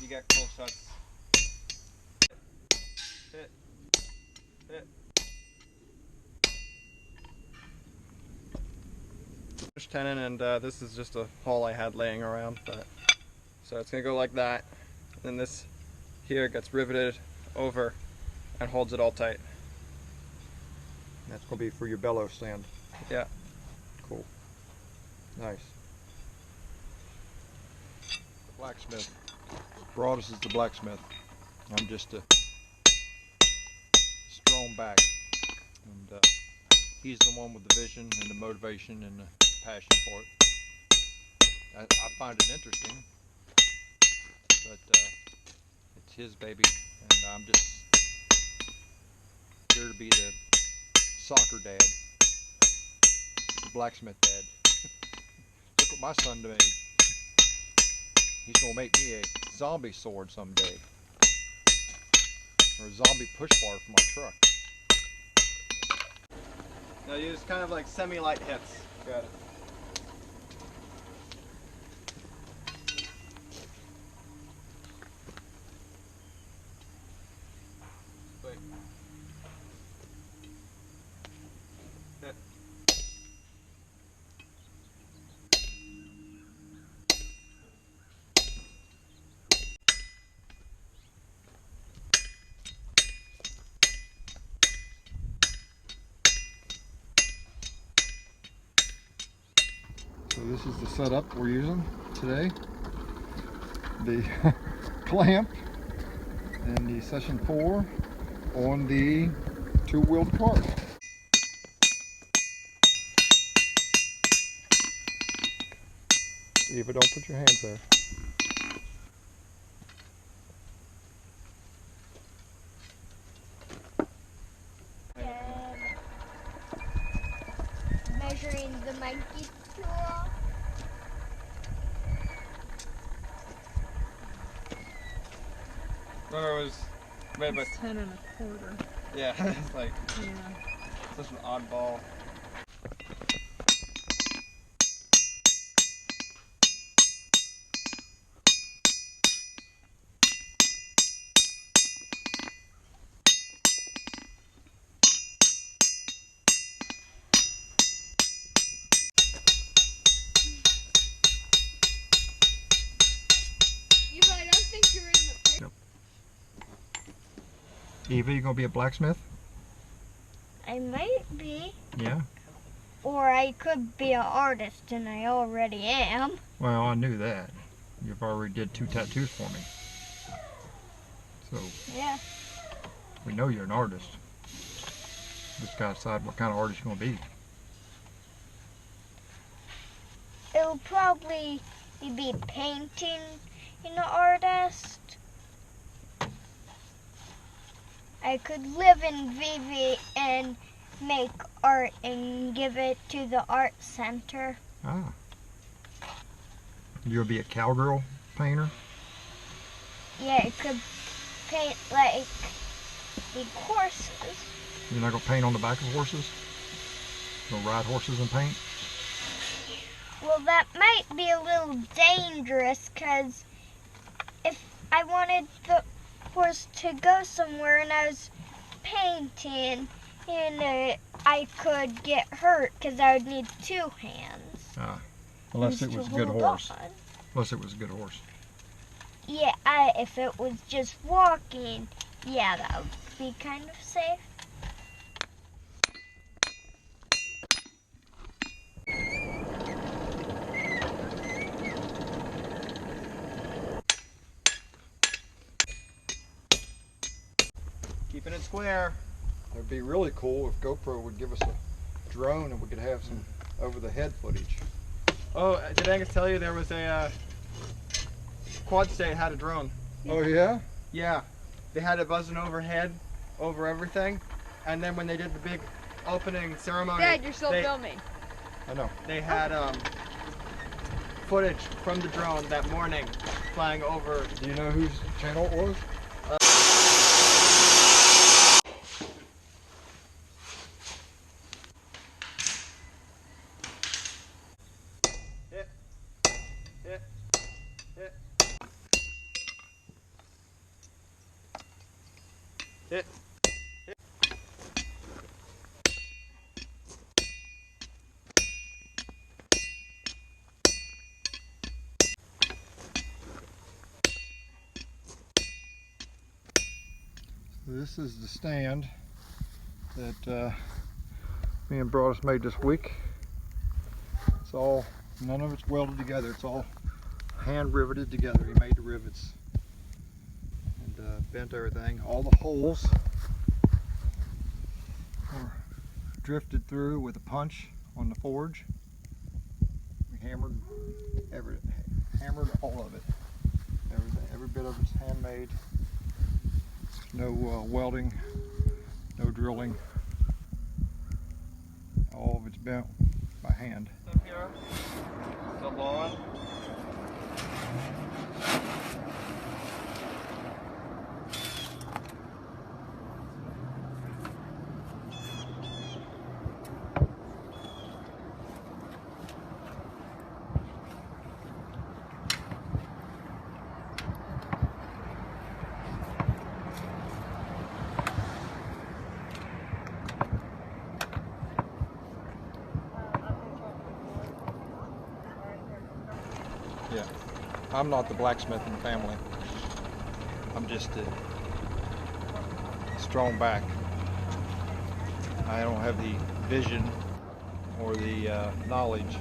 get close shots. Hit. Hit. Tenon, and this is just a hole I had laying around. So it's going to go like that. And then this here gets riveted over and holds it all tight. That's going to be for your bellows stand. Yeah. Cool. Nice. Blacksmith. Broadus is the blacksmith. I'm just a strong back. And he's the one with the vision and the motivation and the passion for it. I find it interesting, but it's his baby, and I'm just here to be the soccer dad, the blacksmith dad. Look what my son made. He's gonna make me a zombie sword someday, or a zombie push bar for my truck. Now use kind of like semi-light hits. Got it. Wait. Hit. So this is the setup we're using today. The clamp and the session 4 on the two-wheeled cart. Eva, don't put your hands there. Measuring the monkey tool. Remember, it was made by 10 1/4. yeah. It's like such an oddball. Eva, I don't think you're in the picture. Nope. Eva, you gonna be a blacksmith? I might be. Yeah. Or I could be an artist, and I already am. Well, I knew that. You've already did 2 tattoos for me. So Yeah. we know you're an artist. Just gotta decide what kind of artist you're gonna be. It'll probably be painting an artist. I could live in Vivi and make art and give it to the art center. Ah. You'll be a cowgirl painter? Yeah, it could paint like the horses. You're not gonna paint on the back of horses? Gonna ride horses and paint? Well, that might be a little dangerous, because if I wanted the horse to go somewhere and I was painting, and I could get hurt because I would need 2 hands. Ah. Unless it was a good horse. Unless it was a good horse. Yeah, if it was just walking, yeah, that would be kind of safe. Keeping it square. It'd be really cool if GoPro would give us a drone and we could have some over-the-head footage. Oh, did Angus tell you there was a Quad State had a drone? Oh yeah? Yeah, they had it buzzing overhead over everything, and then when they did the big opening ceremony, Dad, you're still filming. I know. they had footage from the drone that morning flying over. Do you know whose channel it was? Hit, hit, hit. Hit. This is the stand that me and Broadus made this week. It's all, none of it's welded together. It's all hand riveted together. He made the rivets and bent everything. All the holes were drifted through with a punch on the forge. We hammered all of it. Every bit of it's handmade. No welding, no drilling. All of it's bent by hand. Up here, still blowing. Yeah, I'm not the blacksmithing family. I'm just a strong back. I don't have the vision or the knowledge